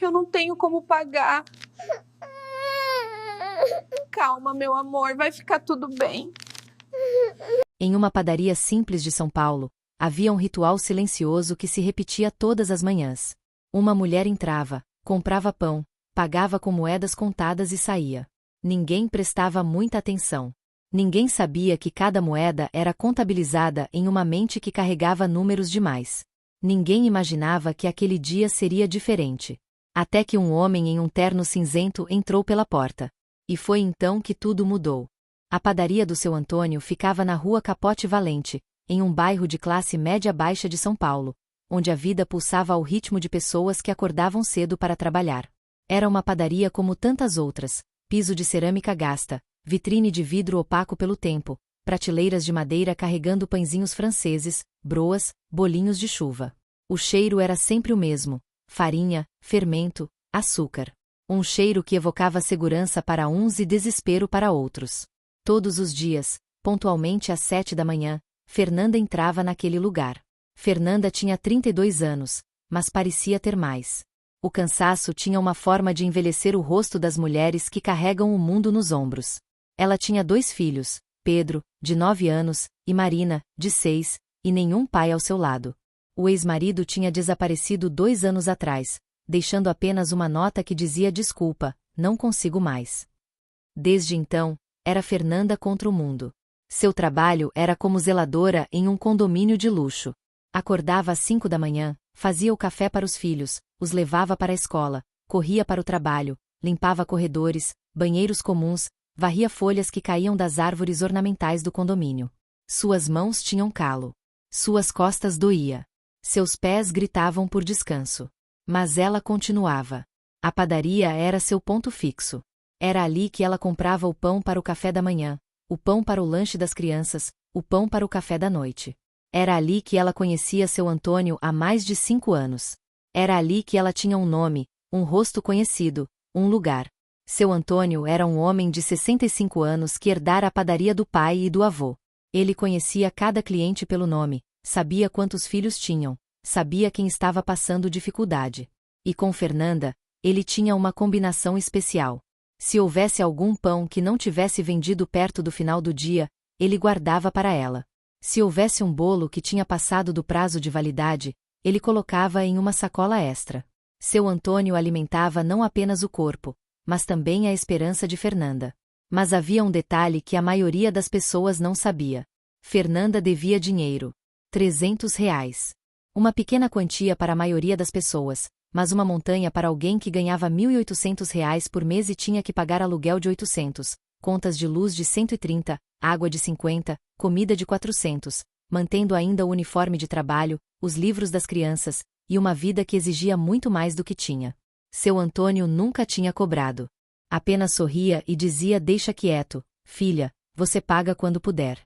Eu não tenho como pagar. Calma, meu amor, vai ficar tudo bem. Em uma padaria simples de São Paulo, havia um ritual silencioso que se repetia todas as manhãs. Uma mulher entrava, comprava pão, pagava com moedas contadas e saía. Ninguém prestava muita atenção. Ninguém sabia que cada moeda era contabilizada em uma mente que carregava números demais. Ninguém imaginava que aquele dia seria diferente. Até que um homem em um terno cinzento entrou pela porta. E foi então que tudo mudou. A padaria do seu Antônio ficava na rua Capote Valente, em um bairro de classe média-baixa de São Paulo, onde a vida pulsava ao ritmo de pessoas que acordavam cedo para trabalhar. Era uma padaria como tantas outras, piso de cerâmica gasta, vitrine de vidro opaco pelo tempo, prateleiras de madeira carregando pãezinhos franceses, broas, bolinhos de chuva. O cheiro era sempre o mesmo: farinha, fermento, açúcar. Um cheiro que evocava segurança para uns e desespero para outros. Todos os dias, pontualmente às 7 da manhã, Fernanda entrava naquele lugar. Fernanda tinha 32 anos, mas parecia ter mais. O cansaço tinha uma forma de envelhecer o rosto das mulheres que carregam o mundo nos ombros. Ela tinha 2 filhos, Pedro, de 9 anos, e Marina, de 6, e nenhum pai ao seu lado. O ex-marido tinha desaparecido 2 anos atrás, deixando apenas uma nota que dizia: desculpa, não consigo mais. Desde então, era Fernanda contra o mundo. Seu trabalho era como zeladora em um condomínio de luxo. Acordava às 5 da manhã, fazia o café para os filhos, os levava para a escola, corria para o trabalho, limpava corredores, banheiros comuns, varria folhas que caíam das árvores ornamentais do condomínio. Suas mãos tinham calo. Suas costas doía. Seus pés gritavam por descanso. Mas ela continuava. A padaria era seu ponto fixo. Era ali que ela comprava o pão para o café da manhã, o pão para o lanche das crianças, o pão para o café da noite. Era ali que ela conhecia seu Antônio há mais de 5 anos. Era ali que ela tinha um nome, um rosto conhecido, um lugar. Seu Antônio era um homem de 65 anos que herdara a padaria do pai e do avô. Ele conhecia cada cliente pelo nome, sabia quantos filhos tinham, sabia quem estava passando dificuldade. E com Fernanda, ele tinha uma combinação especial. Se houvesse algum pão que não tivesse vendido perto do final do dia, ele guardava para ela. Se houvesse um bolo que tinha passado do prazo de validade, ele colocava em uma sacola extra. Seu Antônio alimentava não apenas o corpo, mas também a esperança de Fernanda. Mas havia um detalhe que a maioria das pessoas não sabia. Fernanda devia dinheiro. R$ 300. Uma pequena quantia para a maioria das pessoas, mas uma montanha para alguém que ganhava R$ 1.800 por mês e tinha que pagar aluguel de 800, contas de luz de 130, água de 50, comida de 400, mantendo ainda o uniforme de trabalho, os livros das crianças, e uma vida que exigia muito mais do que tinha. Seu Antônio nunca tinha cobrado. Apenas sorria e dizia: deixa quieto, filha, você paga quando puder.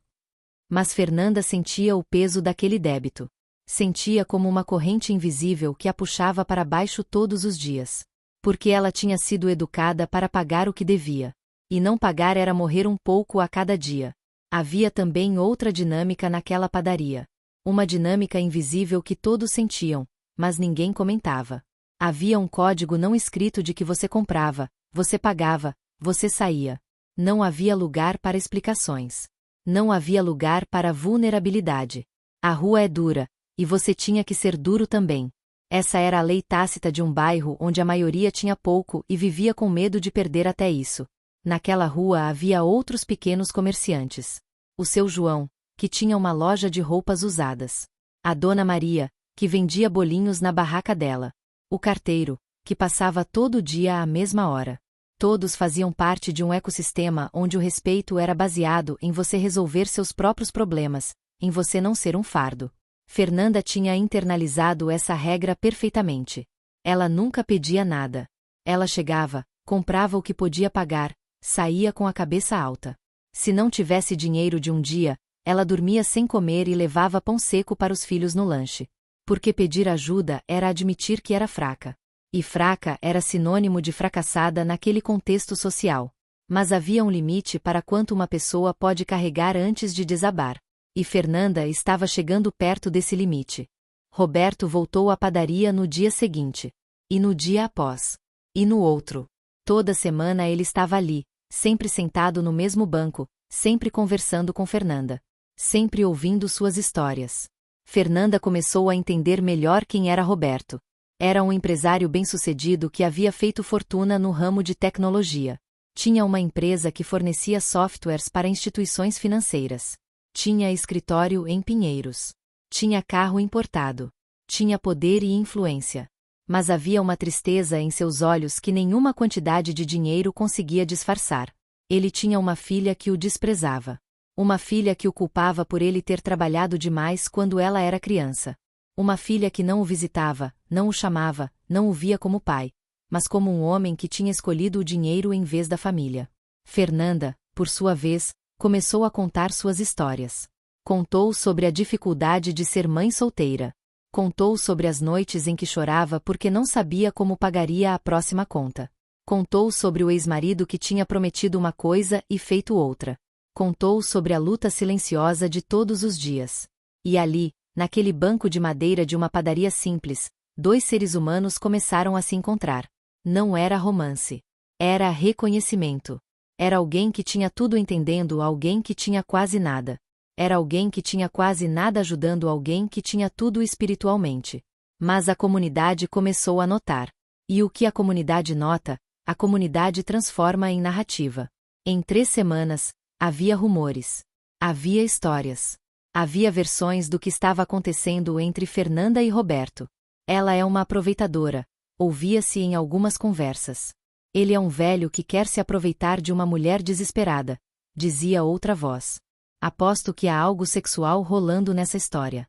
Mas Fernanda sentia o peso daquele débito. Sentia como uma corrente invisível que a puxava para baixo todos os dias. Porque ela tinha sido educada para pagar o que devia. E não pagar era morrer um pouco a cada dia. Havia também outra dinâmica naquela padaria. Uma dinâmica invisível que todos sentiam, mas ninguém comentava. Havia um código não escrito de que você comprava, você pagava, você saía. Não havia lugar para explicações. Não havia lugar para vulnerabilidade. A rua é dura, e você tinha que ser duro também. Essa era a lei tácita de um bairro onde a maioria tinha pouco e vivia com medo de perder até isso. Naquela rua havia outros pequenos comerciantes. O seu João, que tinha uma loja de roupas usadas. A Dona Maria, que vendia bolinhos na barraca dela. O carteiro, que passava todo dia à mesma hora. Todos faziam parte de um ecossistema onde o respeito era baseado em você resolver seus próprios problemas, em você não ser um fardo. Fernanda tinha internalizado essa regra perfeitamente. Ela nunca pedia nada. Ela chegava, comprava o que podia pagar, saía com a cabeça alta. Se não tivesse dinheiro de um dia, ela dormia sem comer e levava pão seco para os filhos no lanche. Porque pedir ajuda era admitir que era fraca. E fraca era sinônimo de fracassada naquele contexto social. Mas havia um limite para quanto uma pessoa pode carregar antes de desabar. E Fernanda estava chegando perto desse limite. Roberto voltou à padaria no dia seguinte. E no dia após. E no outro. Toda semana ele estava ali, sempre sentado no mesmo banco, sempre conversando com Fernanda. Sempre ouvindo suas histórias. Fernanda começou a entender melhor quem era Roberto. Era um empresário bem-sucedido que havia feito fortuna no ramo de tecnologia. Tinha uma empresa que fornecia softwares para instituições financeiras. Tinha escritório em Pinheiros. Tinha carro importado. Tinha poder e influência. Mas havia uma tristeza em seus olhos que nenhuma quantidade de dinheiro conseguia disfarçar. Ele tinha uma filha que o desprezava. Uma filha que o culpava por ele ter trabalhado demais quando ela era criança. Uma filha que não o visitava, não o chamava, não o via como pai, mas como um homem que tinha escolhido o dinheiro em vez da família. Fernanda, por sua vez, começou a contar suas histórias. Contou sobre a dificuldade de ser mãe solteira. Contou sobre as noites em que chorava porque não sabia como pagaria a próxima conta. Contou sobre o ex-marido que tinha prometido uma coisa e feito outra. Contou sobre a luta silenciosa de todos os dias. E ali, naquele banco de madeira de uma padaria simples, dois seres humanos começaram a se encontrar. Não era romance. Era reconhecimento. Era alguém que tinha tudo entendendo alguém que tinha quase nada. Era alguém que tinha quase nada ajudando alguém que tinha tudo espiritualmente. Mas a comunidade começou a notar. E o que a comunidade nota, a comunidade transforma em narrativa. Em 3 semanas, havia rumores. Havia histórias. Havia versões do que estava acontecendo entre Fernanda e Roberto. Ela é uma aproveitadora, ouvia-se em algumas conversas. Ele é um velho que quer se aproveitar de uma mulher desesperada, dizia outra voz. Aposto que há algo sexual rolando nessa história.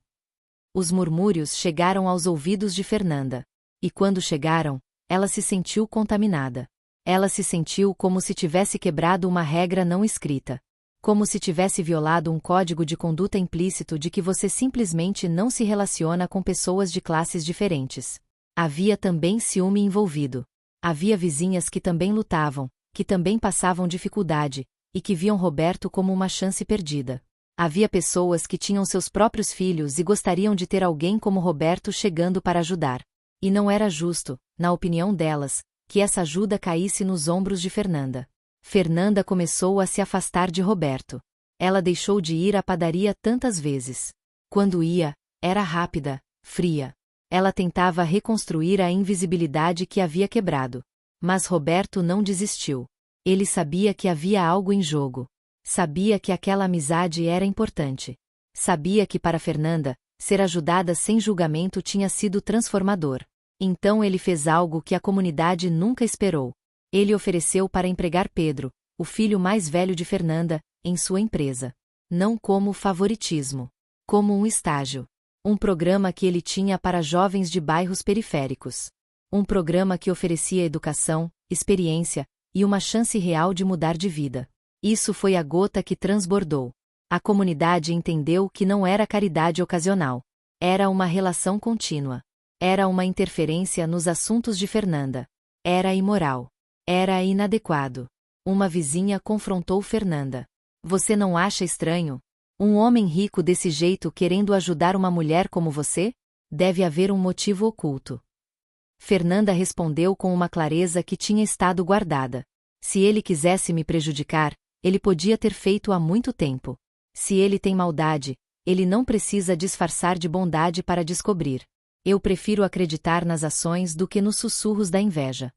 Os murmúrios chegaram aos ouvidos de Fernanda. E quando chegaram, ela se sentiu contaminada. Ela se sentiu como se tivesse quebrado uma regra não escrita. Como se tivesse violado um código de conduta implícito de que você simplesmente não se relaciona com pessoas de classes diferentes. Havia também ciúme envolvido. Havia vizinhas que também lutavam, que também passavam dificuldade, e que viam Roberto como uma chance perdida. Havia pessoas que tinham seus próprios filhos e gostariam de ter alguém como Roberto chegando para ajudar. E não era justo, na opinião delas, que essa ajuda caísse nos ombros de Fernanda. Fernanda começou a se afastar de Roberto. Ela deixou de ir à padaria tantas vezes. Quando ia, era rápida, fria. Ela tentava reconstruir a invisibilidade que havia quebrado. Mas Roberto não desistiu. Ele sabia que havia algo em jogo. Sabia que aquela amizade era importante. Sabia que para Fernanda, ser ajudada sem julgamento tinha sido transformador. Então ele fez algo que a comunidade nunca esperou. Ele ofereceu para empregar Pedro, o filho mais velho de Fernanda, em sua empresa. Não como favoritismo. Como um estágio. Um programa que ele tinha para jovens de bairros periféricos. Um programa que oferecia educação, experiência e uma chance real de mudar de vida. Isso foi a gota que transbordou. A comunidade entendeu que não era caridade ocasional. Era uma relação contínua. Era uma interferência nos assuntos de Fernanda. Era imoral. Era inadequado. Uma vizinha confrontou Fernanda. Você não acha estranho? Um homem rico desse jeito querendo ajudar uma mulher como você? Deve haver um motivo oculto. Fernanda respondeu com uma clareza que tinha estado guardada. Se ele quisesse me prejudicar, ele podia ter feito há muito tempo. Se ele tem maldade, ele não precisa disfarçar de bondade para descobrir. Eu prefiro acreditar nas ações do que nos sussurros da inveja.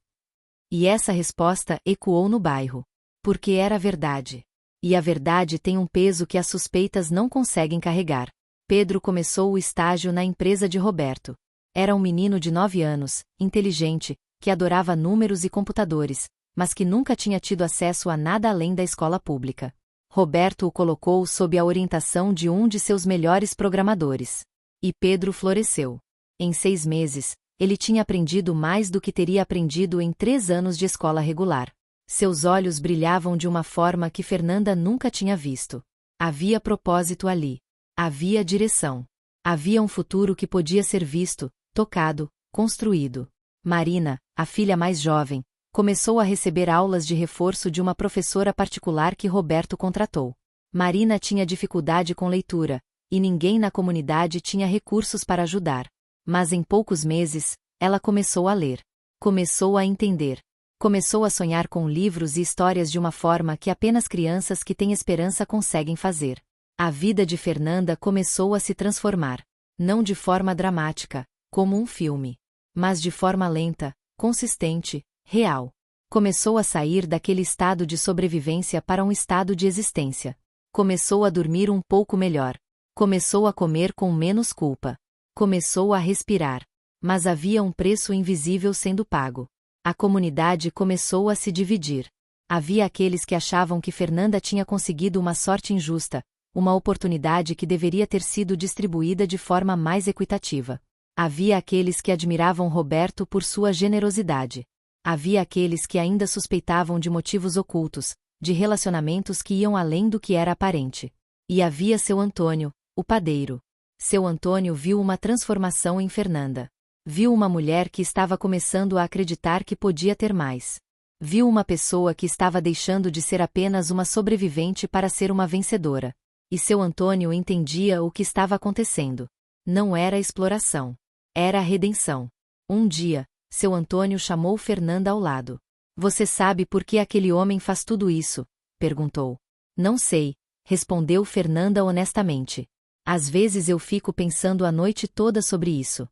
E essa resposta ecoou no bairro. Porque era verdade. E a verdade tem um peso que as suspeitas não conseguem carregar. Pedro começou o estágio na empresa de Roberto. Era um menino de 9 anos, inteligente, que adorava números e computadores, mas que nunca tinha tido acesso a nada além da escola pública. Roberto o colocou sob a orientação de um de seus melhores programadores. E Pedro floresceu. Em 6 meses, ele tinha aprendido mais do que teria aprendido em 3 anos de escola regular. Seus olhos brilhavam de uma forma que Fernanda nunca tinha visto. Havia propósito ali. Havia direção. Havia um futuro que podia ser visto, tocado, construído. Marina, a filha mais jovem, começou a receber aulas de reforço de uma professora particular que Roberto contratou. Marina tinha dificuldade com leitura, e ninguém na comunidade tinha recursos para ajudar. Mas em poucos meses, ela começou a ler. Começou a entender. Começou a sonhar com livros e histórias de uma forma que apenas crianças que têm esperança conseguem fazer. A vida de Fernanda começou a se transformar. Não de forma dramática, como um filme, mas de forma lenta, consistente, real. Começou a sair daquele estado de sobrevivência para um estado de existência. Começou a dormir um pouco melhor. Começou a comer com menos culpa. Começou a respirar. Mas havia um preço invisível sendo pago. A comunidade começou a se dividir. Havia aqueles que achavam que Fernanda tinha conseguido uma sorte injusta, uma oportunidade que deveria ter sido distribuída de forma mais equitativa. Havia aqueles que admiravam Roberto por sua generosidade. Havia aqueles que ainda suspeitavam de motivos ocultos, de relacionamentos que iam além do que era aparente. E havia seu Antônio, o padeiro. Seu Antônio viu uma transformação em Fernanda. Viu uma mulher que estava começando a acreditar que podia ter mais. Viu uma pessoa que estava deixando de ser apenas uma sobrevivente para ser uma vencedora. E seu Antônio entendia o que estava acontecendo. Não era exploração. Era a redenção. Um dia, seu Antônio chamou Fernanda ao lado. Você sabe por que aquele homem faz tudo isso? Perguntou. Não sei, respondeu Fernanda honestamente. Às vezes eu fico pensando a noite toda sobre isso.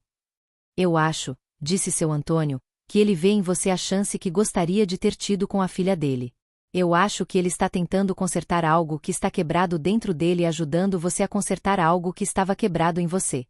Eu acho, disse seu Antônio, que ele vê em você a chance que gostaria de ter tido com a filha dele. Eu acho que ele está tentando consertar algo que está quebrado dentro dele e ajudando você a consertar algo que estava quebrado em você.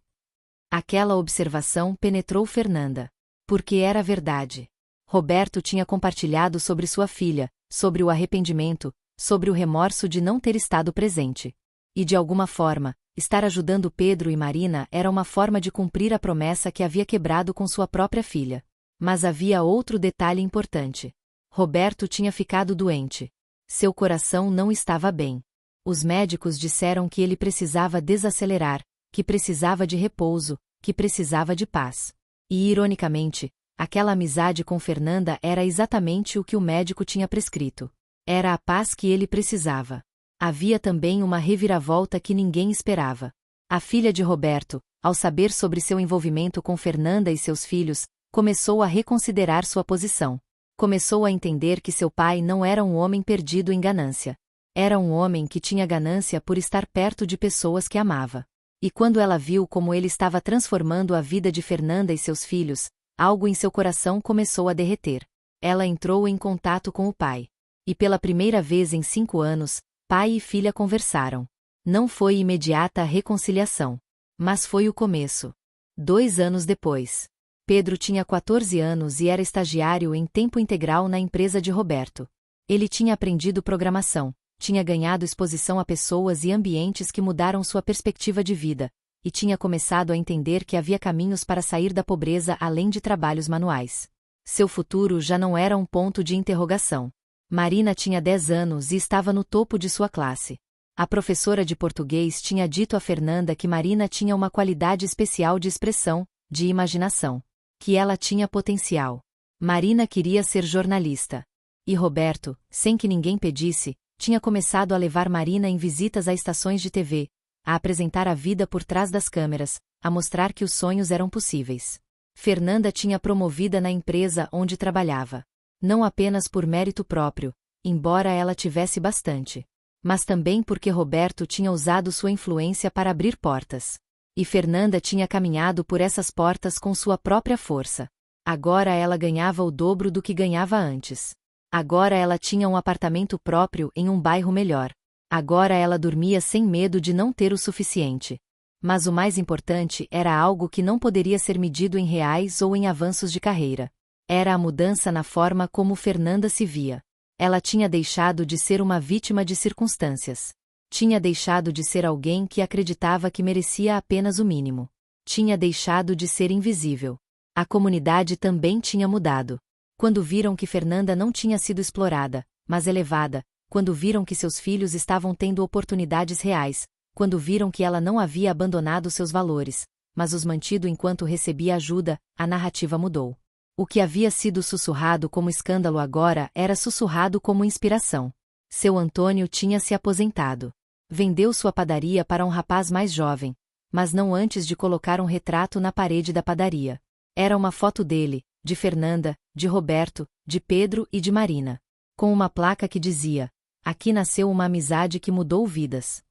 Aquela observação penetrou Fernanda. Porque era verdade. Roberto tinha compartilhado sobre sua filha, sobre o arrependimento, sobre o remorso de não ter estado presente. E de alguma forma, estar ajudando Pedro e Marina era uma forma de cumprir a promessa que havia quebrado com sua própria filha. Mas havia outro detalhe importante. Roberto tinha ficado doente. Seu coração não estava bem. Os médicos disseram que ele precisava desacelerar, que precisava de repouso, que precisava de paz. E, ironicamente, aquela amizade com Fernanda era exatamente o que o médico tinha prescrito. Era a paz que ele precisava. Havia também uma reviravolta que ninguém esperava. A filha de Roberto, ao saber sobre seu envolvimento com Fernanda e seus filhos, começou a reconsiderar sua posição. Começou a entender que seu pai não era um homem perdido em ganância. Era um homem que tinha ganância por estar perto de pessoas que amava. E quando ela viu como ele estava transformando a vida de Fernanda e seus filhos, algo em seu coração começou a derreter. Ela entrou em contato com o pai. E pela primeira vez em 5 anos, pai e filha conversaram. Não foi imediata a reconciliação. Mas foi o começo. 2 anos depois. Pedro tinha 14 anos e era estagiário em tempo integral na empresa de Roberto. Ele tinha aprendido programação, tinha ganhado exposição a pessoas e ambientes que mudaram sua perspectiva de vida, e tinha começado a entender que havia caminhos para sair da pobreza além de trabalhos manuais. Seu futuro já não era um ponto de interrogação. Marina tinha 10 anos e estava no topo de sua classe. A professora de português tinha dito a Fernanda que Marina tinha uma qualidade especial de expressão, de imaginação. Que ela tinha potencial. Marina queria ser jornalista. E Roberto, sem que ninguém pedisse, tinha começado a levar Marina em visitas a estações de TV, a apresentar a vida por trás das câmeras, a mostrar que os sonhos eram possíveis. Fernanda tinha promovida na empresa onde trabalhava. Não apenas por mérito próprio, embora ela tivesse bastante. Mas também porque Roberto tinha usado sua influência para abrir portas. E Fernanda tinha caminhado por essas portas com sua própria força. Agora ela ganhava o dobro do que ganhava antes. Agora ela tinha um apartamento próprio em um bairro melhor. Agora ela dormia sem medo de não ter o suficiente. Mas o mais importante era algo que não poderia ser medido em reais ou em avanços de carreira. Era a mudança na forma como Fernanda se via. Ela tinha deixado de ser uma vítima de circunstâncias. Tinha deixado de ser alguém que acreditava que merecia apenas o mínimo. Tinha deixado de ser invisível. A comunidade também tinha mudado. Quando viram que Fernanda não tinha sido explorada, mas elevada, quando viram que seus filhos estavam tendo oportunidades reais, quando viram que ela não havia abandonado seus valores, mas os mantido enquanto recebia ajuda, a narrativa mudou. O que havia sido sussurrado como escândalo agora era sussurrado como inspiração. Seu Antônio tinha se aposentado. Vendeu sua padaria para um rapaz mais jovem, mas não antes de colocar um retrato na parede da padaria. Era uma foto dele, de Fernanda, de Roberto, de Pedro e de Marina. Com uma placa que dizia: "Aqui nasceu uma amizade que mudou vidas."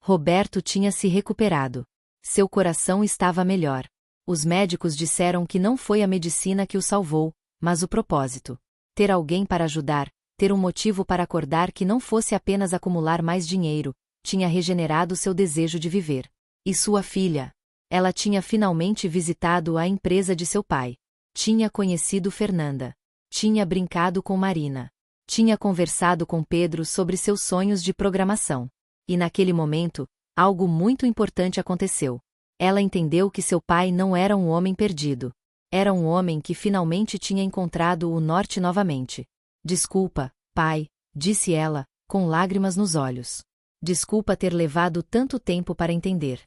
Roberto tinha se recuperado. Seu coração estava melhor. Os médicos disseram que não foi a medicina que o salvou, mas o propósito. Ter alguém para ajudar, ter um motivo para acordar que não fosse apenas acumular mais dinheiro, tinha regenerado seu desejo de viver. E sua filha? Ela tinha finalmente visitado a empresa de seu pai. Tinha conhecido Fernanda. Tinha brincado com Marina. Tinha conversado com Pedro sobre seus sonhos de programação. E naquele momento, algo muito importante aconteceu. Ela entendeu que seu pai não era um homem perdido. Era um homem que finalmente tinha encontrado o norte novamente. "Desculpa, pai", disse ela, com lágrimas nos olhos. "Desculpa ter levado tanto tempo para entender."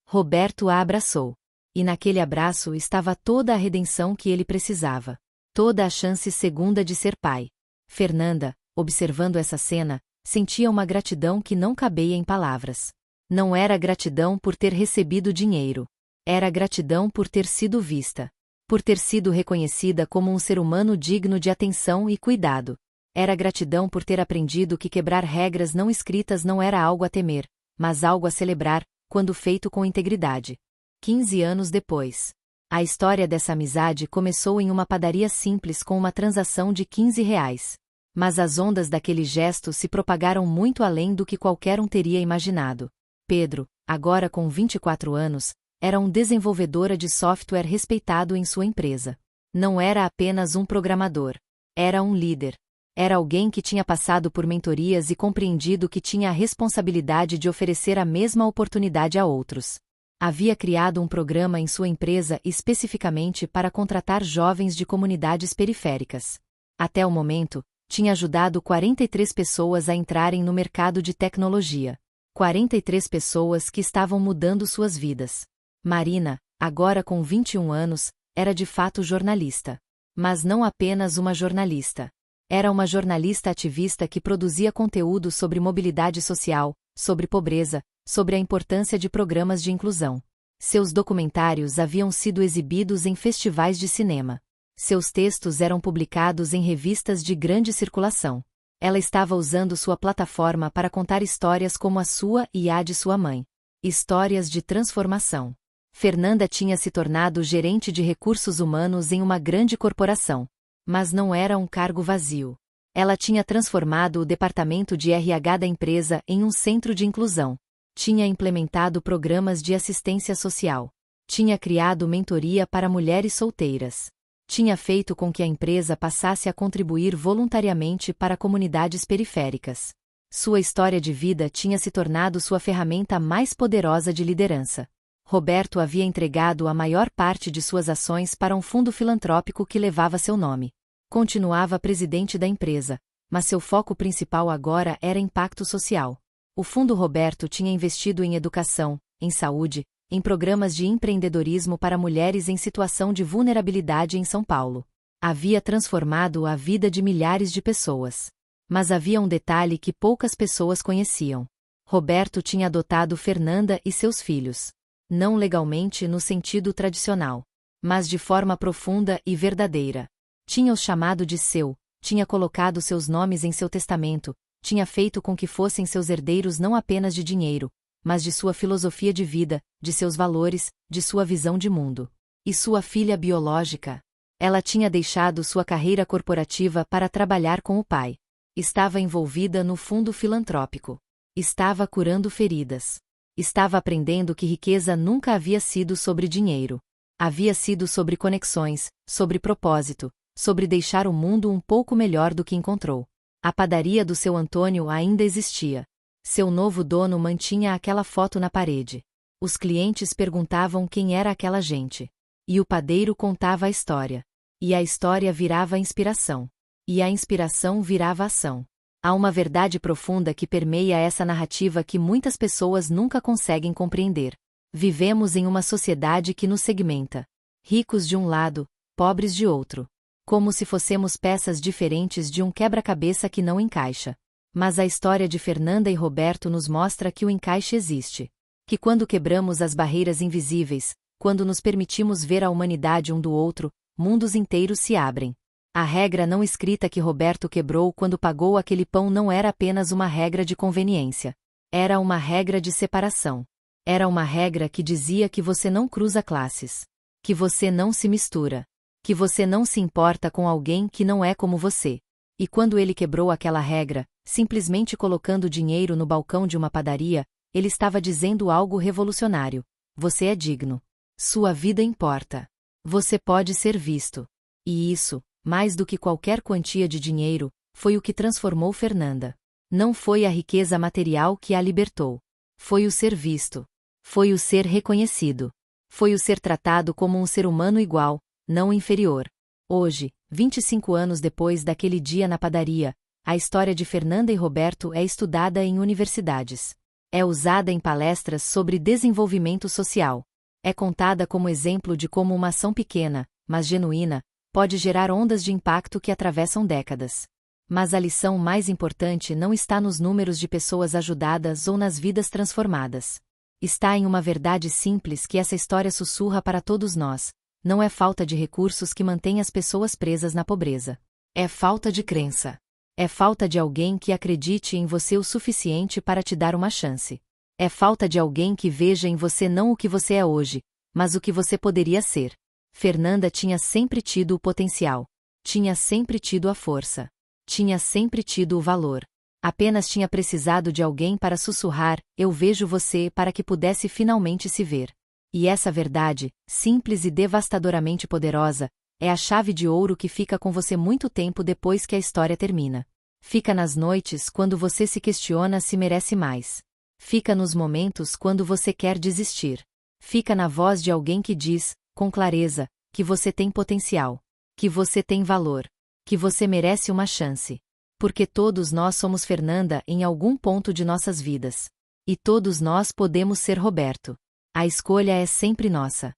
Roberto a abraçou. E naquele abraço estava toda a redenção que ele precisava. Toda a chance segunda de ser pai. Fernanda, observando essa cena, sentia uma gratidão que não cabia em palavras. Não era gratidão por ter recebido dinheiro. Era gratidão por ter sido vista. Por ter sido reconhecida como um ser humano digno de atenção e cuidado. Era gratidão por ter aprendido que quebrar regras não escritas não era algo a temer, mas algo a celebrar, quando feito com integridade. 15 anos depois. A história dessa amizade começou em uma padaria simples com uma transação de R$ 15. Mas as ondas daquele gesto se propagaram muito além do que qualquer um teria imaginado. Pedro, agora com 24 anos, era um desenvolvedor de software respeitado em sua empresa. Não era apenas um programador. Era um líder. Era alguém que tinha passado por mentorias e compreendido que tinha a responsabilidade de oferecer a mesma oportunidade a outros. Havia criado um programa em sua empresa especificamente para contratar jovens de comunidades periféricas. Até o momento, tinha ajudado 43 pessoas a entrarem no mercado de tecnologia. 43 pessoas que estavam mudando suas vidas. Marina, agora com 21 anos, era de fato jornalista. Mas não apenas uma jornalista. Era uma jornalista ativista que produzia conteúdo sobre mobilidade social, sobre pobreza, sobre a importância de programas de inclusão. Seus documentários haviam sido exibidos em festivais de cinema. Seus textos eram publicados em revistas de grande circulação. Ela estava usando sua plataforma para contar histórias como a sua e a de sua mãe. Histórias de transformação. Fernanda tinha se tornado gerente de recursos humanos em uma grande corporação. Mas não era um cargo vazio. Ela tinha transformado o departamento de RH da empresa em um centro de inclusão. Tinha implementado programas de assistência social. Tinha criado mentoria para mulheres solteiras. Tinha feito com que a empresa passasse a contribuir voluntariamente para comunidades periféricas. Sua história de vida tinha se tornado sua ferramenta mais poderosa de liderança. Roberto havia entregado a maior parte de suas ações para um fundo filantrópico que levava seu nome. Continuava presidente da empresa, mas seu foco principal agora era impacto social. O Fundo Roberto tinha investido em educação, em saúde, em programas de empreendedorismo para mulheres em situação de vulnerabilidade em São Paulo. Havia transformado a vida de milhares de pessoas. Mas havia um detalhe que poucas pessoas conheciam. Roberto tinha adotado Fernanda e seus filhos. Não legalmente no sentido tradicional, mas de forma profunda e verdadeira. Tinha os chamado de seu, tinha colocado seus nomes em seu testamento, tinha feito com que fossem seus herdeiros não apenas de dinheiro, mas de sua filosofia de vida, de seus valores, de sua visão de mundo. E sua filha biológica? Ela tinha deixado sua carreira corporativa para trabalhar com o pai. Estava envolvida no fundo filantrópico. Estava curando feridas. Estava aprendendo que riqueza nunca havia sido sobre dinheiro. Havia sido sobre conexões, sobre propósito, sobre deixar o mundo um pouco melhor do que encontrou. A padaria do seu Antônio ainda existia. Seu novo dono mantinha aquela foto na parede. Os clientes perguntavam quem era aquela gente. E o padeiro contava a história. E a história virava inspiração. E a inspiração virava ação. Há uma verdade profunda que permeia essa narrativa que muitas pessoas nunca conseguem compreender. Vivemos em uma sociedade que nos segmenta. Ricos de um lado, pobres de outro. Como se fossemos peças diferentes de um quebra-cabeça que não encaixa. Mas a história de Fernanda e Roberto nos mostra que o encaixe existe. Que quando quebramos as barreiras invisíveis, quando nos permitimos ver a humanidade um do outro, mundos inteiros se abrem. A regra não escrita que Roberto quebrou quando pagou aquele pão não era apenas uma regra de conveniência. Era uma regra de separação. Era uma regra que dizia que você não cruza classes. Que você não se mistura. Que você não se importa com alguém que não é como você. E quando ele quebrou aquela regra, simplesmente colocando dinheiro no balcão de uma padaria, ele estava dizendo algo revolucionário. Você é digno. Sua vida importa. Você pode ser visto. E isso, mais do que qualquer quantia de dinheiro, foi o que transformou Fernanda. Não foi a riqueza material que a libertou. Foi o ser visto. Foi o ser reconhecido. Foi o ser tratado como um ser humano igual, não inferior. Hoje, 25 anos depois daquele dia na padaria, a história de Fernanda e Roberto é estudada em universidades. É usada em palestras sobre desenvolvimento social. É contada como exemplo de como uma ação pequena, mas genuína, pode gerar ondas de impacto que atravessam décadas. Mas a lição mais importante não está nos números de pessoas ajudadas ou nas vidas transformadas. Está em uma verdade simples que essa história sussurra para todos nós: não é falta de recursos que mantém as pessoas presas na pobreza. É falta de crença. É falta de alguém que acredite em você o suficiente para te dar uma chance. É falta de alguém que veja em você não o que você é hoje, mas o que você poderia ser. Fernanda tinha sempre tido o potencial. Tinha sempre tido a força. Tinha sempre tido o valor. Apenas tinha precisado de alguém para sussurrar: eu vejo você, para que pudesse finalmente se ver. E essa verdade, simples e devastadoramente poderosa, é a chave de ouro que fica com você muito tempo depois que a história termina. Fica nas noites quando você se questiona se merece mais. Fica nos momentos quando você quer desistir. Fica na voz de alguém que diz, com clareza, que você tem potencial. Que você tem valor. Que você merece uma chance. Porque todos nós somos Fernanda em algum ponto de nossas vidas. E todos nós podemos ser Roberto. A escolha é sempre nossa.